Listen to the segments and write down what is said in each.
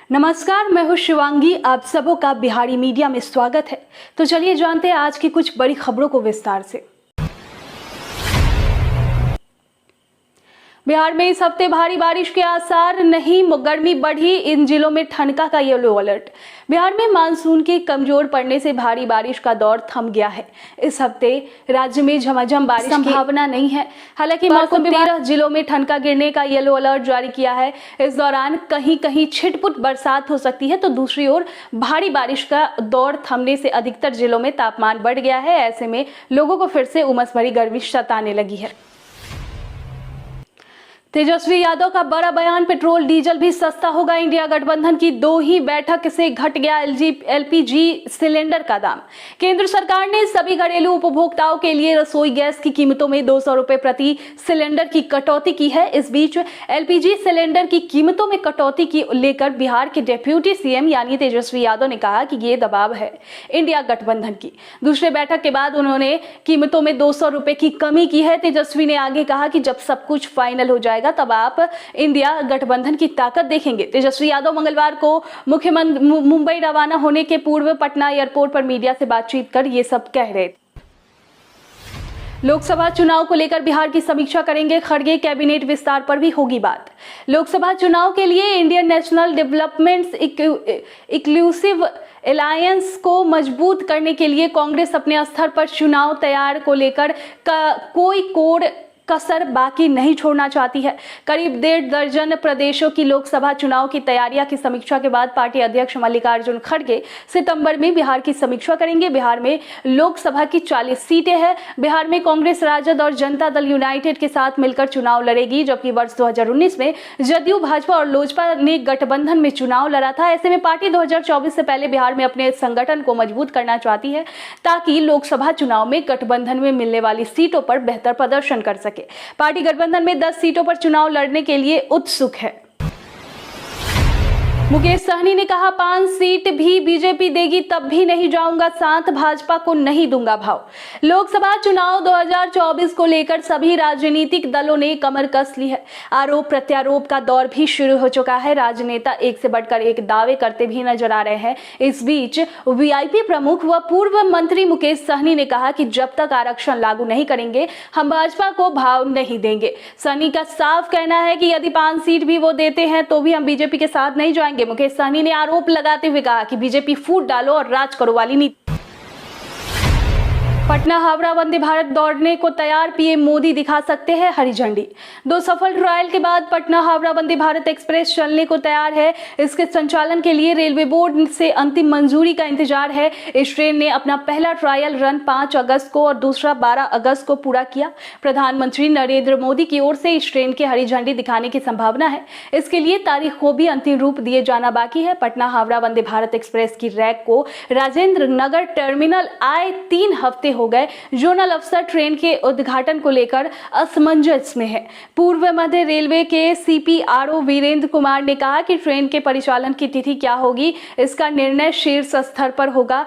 नमस्कार, मैं हूं शिवांगी। आप सबों का बिहारी मीडिया में स्वागत है। तो चलिए जानते हैं आज की कुछ बड़ी खबरों को विस्तार से। बिहार में इस हफ्ते भारी बारिश के आसार नहीं, गर्मी बढ़ी, इन जिलों में ठंडक का येलो अलर्ट। बिहार में मानसून के कमजोर पड़ने से भारी बारिश का दौर थम गया है। इस हफ्ते राज्य में झमाझम बारिश की संभावना नहीं है। हालांकि मौसम विभाग 13 जिलों में ठंडक गिरने का येलो अलर्ट जारी किया है। इस दौरान कहीं कहीं छिटपुट बरसात हो सकती है, तो दूसरी ओर भारी बारिश का दौर थमने से अधिकतर जिलों में तापमान बढ़ गया है। ऐसे में लोगों को फिर से उमस भरी गर्मी सताने लगी है। तेजस्वी यादव का बड़ा बयान, पेट्रोल डीजल भी सस्ता होगा। इंडिया गठबंधन की 2 ही बैठक से घट गया एलपीजी सिलेंडर का दाम। केंद्र सरकार ने सभी घरेलू उपभोक्ताओं के लिए रसोई गैस की कीमतों में 200 रुपए प्रति सिलेंडर की कटौती की है। इस बीच एलपीजी सिलेंडर की कीमतों में कटौती की लेकर बिहार के डिप्टी सीएम यानी तेजस्वी यादव ने कहा कि ये दबाव है इंडिया गठबंधन की। दूसरे बैठक के बाद उन्होंने कीमतों में 200 रुपए की कमी की है। तेजस्वी ने आगे कहा कि जब सब कुछ फाइनल हो जाए तब आप इंडिया गठबंधन की ताकत देखेंगे। तेजस्वी यादव मंगलवार को मुंबई रवाना होने के पूर्व पटना एयरपोर्ट पर मीडिया से बातचीत कर ये सब कह रहे थे। लोकसभा चुनाव को लेकर बिहार की समीक्षा करेंगे खड़गे, कैबिनेट विस्तार पर भी होगी बात। लोकसभा चुनाव के लिए Indian national development inclusive alliance को मजबूत करने के लिए कांग्रेस अपने स्तर पर चुनाव तैयार को लेकर कोई कोर कसर बाकी नहीं छोड़ना चाहती है। करीब 1.5 दर्जन प्रदेशों की लोकसभा चुनाव की तैयारियां की समीक्षा के बाद पार्टी अध्यक्ष मल्लिकार्जुन खड़गे सितंबर में बिहार की समीक्षा करेंगे। बिहार में लोकसभा की 40 सीटें हैं। बिहार में कांग्रेस, राजद और जनता दल यूनाइटेड के साथ मिलकर चुनाव लड़ेगी, जबकि वर्ष 2019 में जदयू, भाजपा और लोजपा ने गठबंधन में चुनाव लड़ा था। ऐसे में पार्टी 2024 से पहले बिहार में अपने संगठन को मजबूत करना चाहती है, ताकि लोकसभा चुनाव में गठबंधन में मिलने वाली सीटों पर बेहतर प्रदर्शन कर सके। पार्टी गठबंधन में 10 सीटों पर चुनाव लड़ने के लिए उत्सुक है। मुकेश सहनी ने कहा 5 सीट भी बीजेपी देगी तब भी नहीं जाऊंगा साथ, भाजपा को नहीं दूंगा भाव। लोकसभा चुनाव 2024 को लेकर सभी राजनीतिक दलों ने कमर कस ली है। आरोप प्रत्यारोप का दौर भी शुरू हो चुका है। राजनेता एक से बढ़कर एक दावे करते भी नजर आ रहे हैं। इस बीच वीआईपी प्रमुख व पूर्व मंत्री मुकेश सहनी ने कहा कि जब तक आरक्षण लागू नहीं करेंगे हम भाजपा को भाव नहीं देंगे। सहनी का साफ कहना है कि यदि 5 सीट भी वो देते हैं तो भी हम बीजेपी के साथ नहीं जाएंगे। मुकेश सहनी ने आरोप लगाते हुए कहा कि बीजेपी फूट डालो और राज करो वाली नीति। पटना हावड़ा वंदे भारत दौड़ने को तैयार, पीएम मोदी दिखा सकते हैं हरी झंडी। 2 सफल ट्रायल के बाद पटना हावड़ा वंदे भारत एक्सप्रेस चलने को तैयार है। इसके संचालन के लिए रेलवे बोर्ड से अंतिम मंजूरी का इंतजार है। इस ट्रेन ने अपना पहला ट्रायल रन 5 अगस्त को और दूसरा 12 अगस्त को पूरा किया। प्रधानमंत्री नरेंद्र मोदी की ओर से इस ट्रेन की हरी झंडी दिखाने की संभावना है। इसके लिए तारीख को भी अंतिम रूप दिए जाना बाकी है। पटना हावड़ा वंदे भारत एक्सप्रेस की रैक को राजेंद्र नगर टर्मिनल आए 3 हफ्ते हो गए। जोनल अफसर ट्रेन के उद्घाटन को लेकर असमंजस में है। पूर्व मध्य रेलवे के सीपीआरओ वीरेंद्र कुमार ने कहा कि ट्रेन के परिचालन की तिथि क्या होगी, इसका निर्णय शीर्ष स्तर पर होगा,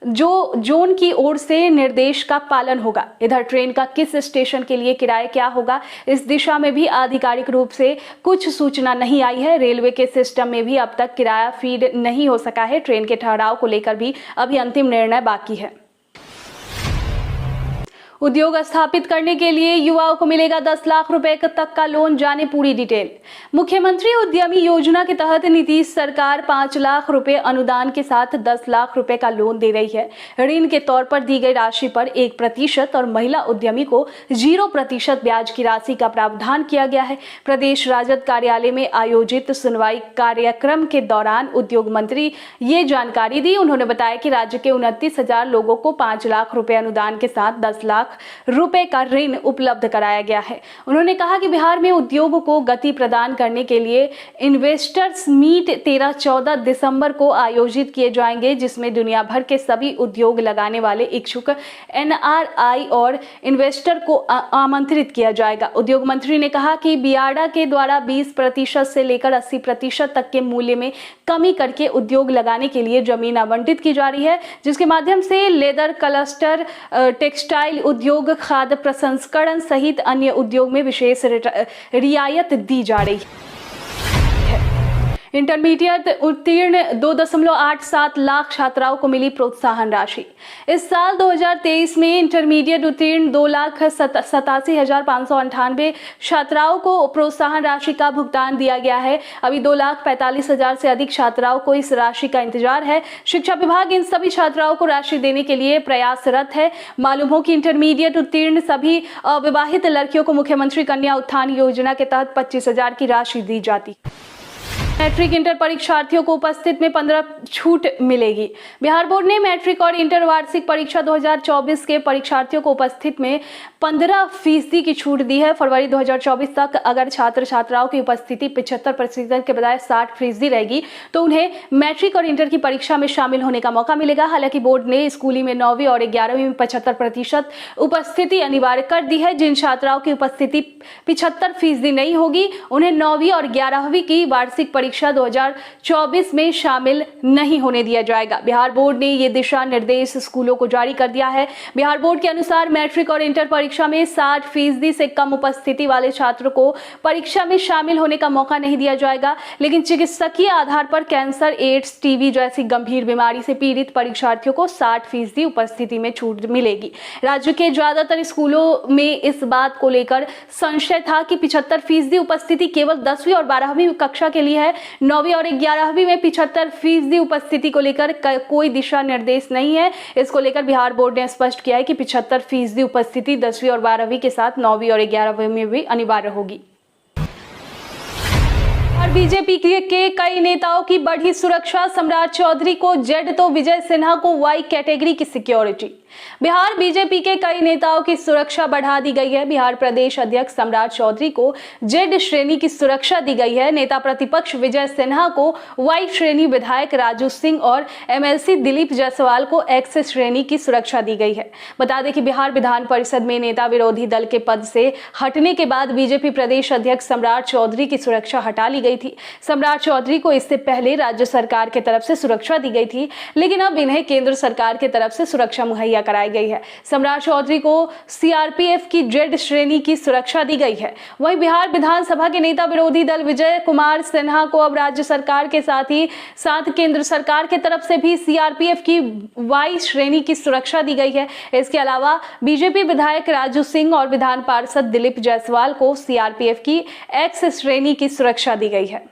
जो जोन की ओर से निर्देश का पालन होगा। इधर ट्रेन का किस स्टेशन के लिए किराया क्या होगा, इस दिशा में भी आधिकारिक रूप से कुछ सूचना नहीं आई है। रेलवे के सिस्टम में भी अब तक किराया फीड नहीं हो सका है। ट्रेन के ठहराव को लेकर भी अभी अंतिम निर्णय बाकी है। उद्योग स्थापित करने के लिए युवाओं को मिलेगा 10 लाख रुपए तक का लोन, जाने पूरी डिटेल। मुख्यमंत्री उद्यमी योजना के तहत नीतीश सरकार 5 लाख रुपए अनुदान के साथ 10 लाख रुपए का लोन दे रही है। ऋण के तौर पर दी गई राशि पर 1% और महिला उद्यमी को 0% ब्याज की राशि का प्रावधान किया गया है। प्रदेश राजद कार्यालय में आयोजित सुनवाई कार्यक्रम के दौरान उद्योग मंत्री ये जानकारी दी। उन्होंने बताया कि राज्य के 29,000 लोगों को 5 लाख रुपए अनुदान के साथ 10 लाख रुपए का ऋण उपलब्ध कराया गया है। उन्होंने कहा कि बिहार में उद्योग को गति प्रदान करने के लिए इन्वेस्टर्स मीट 13-14 दिसंबर को आयोजित किए जाएंगे, जिसमें दुनिया भर के सभी उद्योग लगाने वाले इच्छुक एनआरआई और इन्वेस्टर को आमंत्रित किया जाएगा। उद्योग मंत्री ने कहा कि बियाडा के द्वारा 20% से लेकर 80% तक के मूल्य में कमी करके उद्योग लगाने के लिए जमीन आवंटित की जा रही है, जिसके माध्यम से लेदर क्लस्टर, टेक्सटाइल उद्योग, खाद्य प्रसंस्करण सहित अन्य उद्योग में विशेष रियायत दी जा रही है। इंटरमीडिएट उत्तीर्ण 2.87 लाख छात्राओं को मिली प्रोत्साहन राशि। इस साल 2023 में इंटरमीडिएट उत्तीर्ण 2,87,598 छात्राओं को प्रोत्साहन राशि का भुगतान दिया गया है। अभी 2,45,000 से अधिक छात्राओं को इस राशि का इंतजार है। शिक्षा विभाग इन सभी छात्राओं को राशि देने के लिए प्रयासरत है। मालूम हो कि इंटरमीडिएट उत्तीर्ण सभी अविवाहित लड़कियों को मुख्यमंत्री कन्या उत्थान योजना के तहत 25,000 की राशि दी जाती। मैट्रिक इंटर परीक्षार्थियों को उपस्थित में 15 छूट मिलेगी। बिहार बोर्ड ने मैट्रिक और इंटर वार्षिक परीक्षा 2024 के परीक्षार्थियों को उपस्थित में 15% की छूट दी है। फरवरी 2024 तक अगर छात्र छात्राओं की उपस्थिति 75% के बजाय 60% रहेगी तो उन्हें मैट्रिक और इंटर की परीक्षा में शामिल होने का मौका मिलेगा। हालांकि बोर्ड ने स्कूली में 9वीं और 11वीं में 75% उपस्थिति अनिवार्य कर दी है। जिन छात्राओं की उपस्थिति 75% नहीं होगी उन्हें 9वीं और 11वीं की वार्षिक परीक्षा 2024 में शामिल नहीं होने दिया जाएगा। बिहार बोर्ड ने ये दिशा निर्देश स्कूलों को जारी कर दिया है। बिहार बोर्ड के अनुसार मैट्रिक और इंटर परीक्षा में 60% से कम उपस्थिति वाले छात्रों को परीक्षा में शामिल होने का मौका नहीं दिया जाएगा, लेकिन चिकित्सकीय आधार पर कैंसर, एड्स, टीबी जैसी गंभीर बीमारी से पीड़ित परीक्षार्थियों को 60% उपस्थिति में छूट मिलेगी। राज्य के ज्यादातर स्कूलों में इस बात को लेकर संशय था कि 75% उपस्थिति केवल 10वीं और 12वीं कक्षा के लिए है। 9वीं और 11वीं में 75% उपस्थिति को लेकर कोई दिशा निर्देश नहीं है। इसको लेकर बिहार बोर्ड ने स्पष्ट किया है कि 75% उपस्थिति 10वीं और 12वीं के साथ 9वीं और 11वीं में भी अनिवार्य होगी। और बीजेपी के कई नेताओं की बढ़ी सुरक्षा। सम्राट चौधरी को जेड तो विजय सिन्हा को वाई कैटेगरी की सिक्योरिटी। बिहार बीजेपी के कई नेताओं की सुरक्षा बढ़ा दी गई है। बिहार प्रदेश अध्यक्ष सम्राट चौधरी को जेड श्रेणी की सुरक्षा दी गई है। नेता प्रतिपक्ष विजय सिन्हा को वाई श्रेणी, विधायक राजू सिंह और एमएलसी दिलीप जायसवाल को एक्स श्रेणी की सुरक्षा दी गई है। बता दें कि बिहार विधान परिषद में नेता विरोधी दल के पद से हटने के बाद बीजेपी प्रदेश अध्यक्ष सम्राट चौधरी की सुरक्षा हटा ली गई थी। सम्राट चौधरी को इससे पहले राज्य सरकार की तरफ से सुरक्षा दी गई थी, लेकिन अब इन्हें केंद्र सरकार की तरफ से सुरक्षा मुहैया कराई गई है। सम्राट चौधरी को सीआरपीएफ की जेड श्रेणी की सुरक्षा दी गई है। वहीं बिहार विधानसभा के नेता विरोधी दल विजय कुमार सिन्हा को अब राज्य सरकार के साथ ही साथ केंद्र सरकार की तरफ से भी सीआरपीएफ की वाई श्रेणी की सुरक्षा दी गई है। इसके अलावा बीजेपी विधायक राजू सिंह और विधान पार्षद दिलीप जायसवाल को सीआरपीएफ की एक्स श्रेणी की सुरक्षा दी गई है।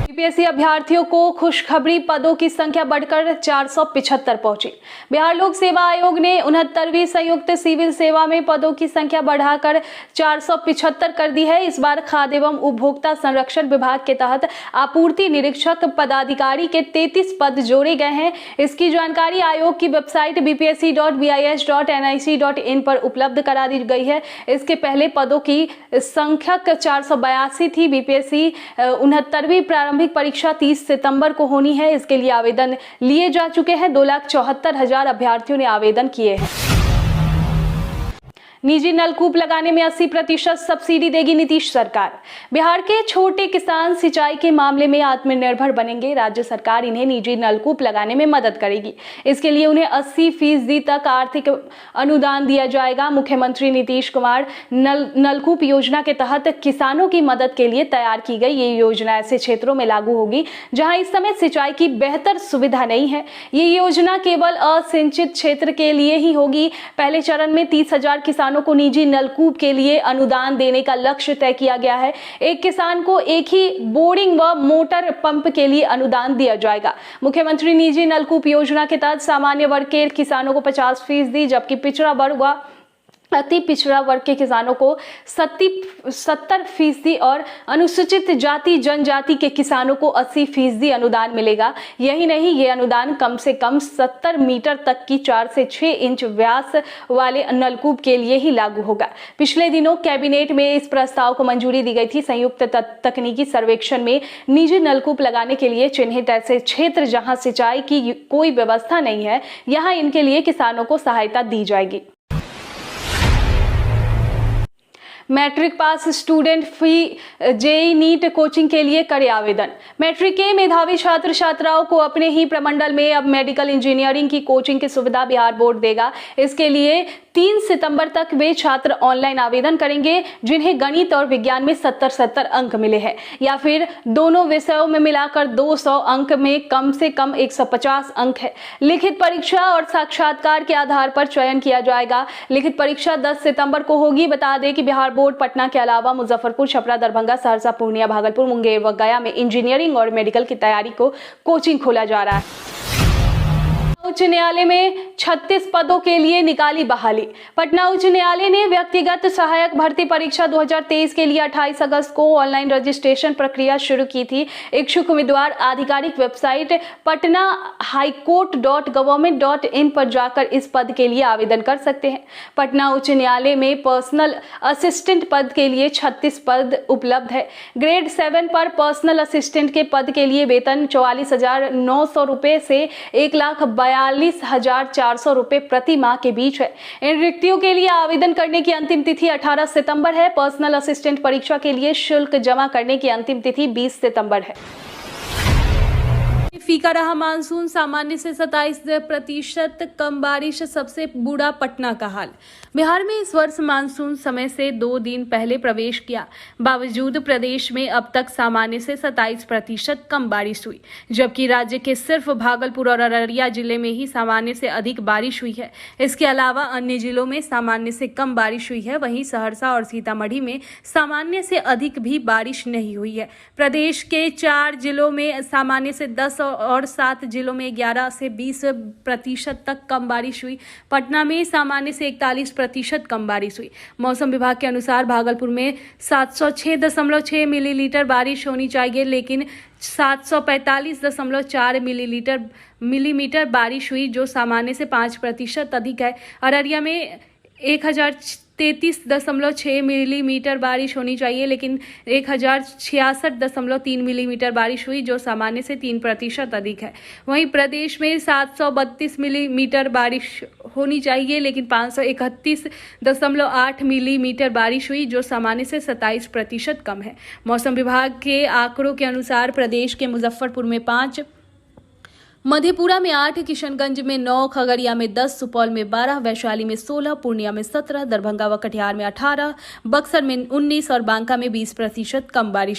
यूपीएससी अभ्यर्थियों को खुशखबरी, पदों की संख्या बढ़कर 475 पहुंची। बिहार लोक सेवा आयोग ने 69वीं संयुक्त सिविल सेवा में पदों की संख्या बढ़ाकर 475 कर दी है। इस बार खाद्य एवं उपभोक्ता संरक्षण विभाग के तहत आपूर्ति निरीक्षक पदाधिकारी के 33 पद जोड़े गए हैं। इसकी जानकारी आयोग की वेबसाइट bpsc.bis.nic.in पर उपलब्ध करा दी गई है। इसके पहले पदों की संख्या 482 थी। बीपीएससी 69वीं प्रारंभिक परीक्षा 30 सितंबर को होनी है। इसके लिए आवेदन लिए जा चुके हैं। 2,74,000 अभ्यर्थियों ने आवेदन किए हैं। निजी नलकूप लगाने में 80% सब्सिडी देगी नीतीश सरकार। बिहार के छोटे किसान सिंचाई के मामले में आत्मनिर्भर बनेंगे। राज्य सरकार इन्हें निजी नलकूप लगाने में मदद करेगी। इसके लिए उन्हें 80% तक आर्थिक अनुदान दिया जाएगा। मुख्यमंत्री नीतीश कुमार नलकूप योजना के तहत किसानों की मदद के लिए तैयार की गई ये योजना ऐसे क्षेत्रों में लागू होगी जहां इस समय सिंचाई की बेहतर सुविधा नहीं है। ये योजना केवल असिंचित क्षेत्र के लिए ही होगी। पहले चरण में 30,000 किसानों को निजी नलकूप के लिए अनुदान देने का लक्ष्य तय किया गया है। एक किसान को एक ही बोरिंग व मोटर पंप के लिए अनुदान दिया जाएगा। मुख्यमंत्री निजी नलकूप योजना के तहत सामान्य वर्ग के किसानों को 50%, जबकि पिछड़ा वर्ग व अति पिछड़ा वर्ग के किसानों को 70% और अनुसूचित जाति जनजाति के किसानों को 80% अनुदान मिलेगा। यही नहीं, ये अनुदान कम से कम 70 मीटर तक की 4 से 6 इंच व्यास वाले नलकूप के लिए ही लागू होगा। पिछले दिनों कैबिनेट में इस प्रस्ताव को मंजूरी दी गई थी। संयुक्त तकनीकी सर्वेक्षण में निजी नलकूप लगाने के लिए चिन्हित ऐसे क्षेत्र जहां सिंचाई की कोई व्यवस्था नहीं है, यहां इनके लिए किसानों को सहायता दी जाएगी। मैट्रिक पास स्टूडेंट फी जेई नीट कोचिंग के लिए करे आवेदन। मैट्रिक के मेधावी छात्र छात्राओं को अपने ही प्रमंडल में अब मेडिकल इंजीनियरिंग की कोचिंग की सुविधा बिहार बोर्ड देगा। इसके लिए 3 सितंबर तक वे छात्र ऑनलाइन आवेदन करेंगे जिन्हें गणित और विज्ञान में 70 अंक मिले हैं या फिर दोनों विषयों में मिलाकर 200 अंक में कम से कम 150 अंक है। लिखित परीक्षा और साक्षात्कार के आधार पर चयन किया जाएगा। लिखित परीक्षा 10 सितंबर को होगी। बता दें कि बिहार बोर्ड पटना के अलावा मुजफ्फरपुर, छपरा, दरभंगा, सहरसा, पूर्णिया, भागलपुर, मुंगेर व गया में इंजीनियरिंग और मेडिकल की तैयारी को कोचिंग खोला जा रहा है। उच्च न्यायालय में 36 पदों के लिए निकाली बहाली। पटना उच्च न्यायालय ने व्यक्तिगत सहायक भर्ती परीक्षा 2023 के लिए 28 अगस्त को ऑनलाइन रजिस्ट्रेशन प्रक्रिया शुरू की थी। इच्छुक उम्मीदवार आधिकारिक वेबसाइट patnahighcourt.government.in पर जाकर इस पद के लिए आवेदन कर सकते हैं। पटना उच्च न्यायालय में पर्सनल असिस्टेंट पद के लिए 36 पद उपलब्ध है। ग्रेड 7 पर पर्सनल असिस्टेंट के पद के लिए वेतन 44,900 रुपए से 1,42,400 रुपए प्रति माह के बीच है। इन रिक्तियों के लिए आवेदन करने की अंतिम तिथि 18 सितंबर है। पर्सनल असिस्टेंट परीक्षा के लिए शुल्क जमा करने की अंतिम तिथि 20 सितंबर है। फीका रहा मानसून, सामान्य से 27% कम बारिश, सबसे बुरा पटना का हाल। बिहार में इस वर्ष मानसून समय से 2 दिन पहले प्रवेश किया, बावजूद प्रदेश में अब तक सामान्य से 27% कम बारिश हुई, जबकि राज्य के सिर्फ भागलपुर और अररिया जिले में ही सामान्य से अधिक बारिश हुई है। इसके अलावा अन्य जिलों में सामान्य से कम बारिश हुई है। वहीं सहरसा और सीतामढ़ी में सामान्य से अधिक भी बारिश नहीं हुई है। प्रदेश के 4 जिलों में सामान्य से 10 और 7 जिलों में 11 से 20% तक कम बारिश हुई। पटना में सामान्य से 41% कम बारिश हुई। मौसम विभाग के अनुसार भागलपुर में 706.6 मिलीमीटर बारिश होनी चाहिए, लेकिन 745.4 मिलीमीटर बारिश हुई, जो सामान्य से 5% अधिक है। अररिया में 1033.6 मिलीमीटर बारिश होनी चाहिए, लेकिन 1066.3 मिलीमीटर बारिश हुई, जो सामान्य से 3% अधिक है। वहीं प्रदेश में 732 मिलीमीटर बारिश होनी चाहिए, लेकिन 531.8 मिलीमीटर बारिश हुई, जो सामान्य से 27% कम है। मौसम विभाग के आंकड़ों के अनुसार प्रदेश के मुजफ्फरपुर में 5, मधेपुरा में 8, किशनगंज में 9, खगड़िया में 10, सुपौल में 12, वैशाली में 16, पूर्णिया में 17, दरभंगा व कटिहार में 18, बक्सर में 19 और बांका में 20% कम बारिश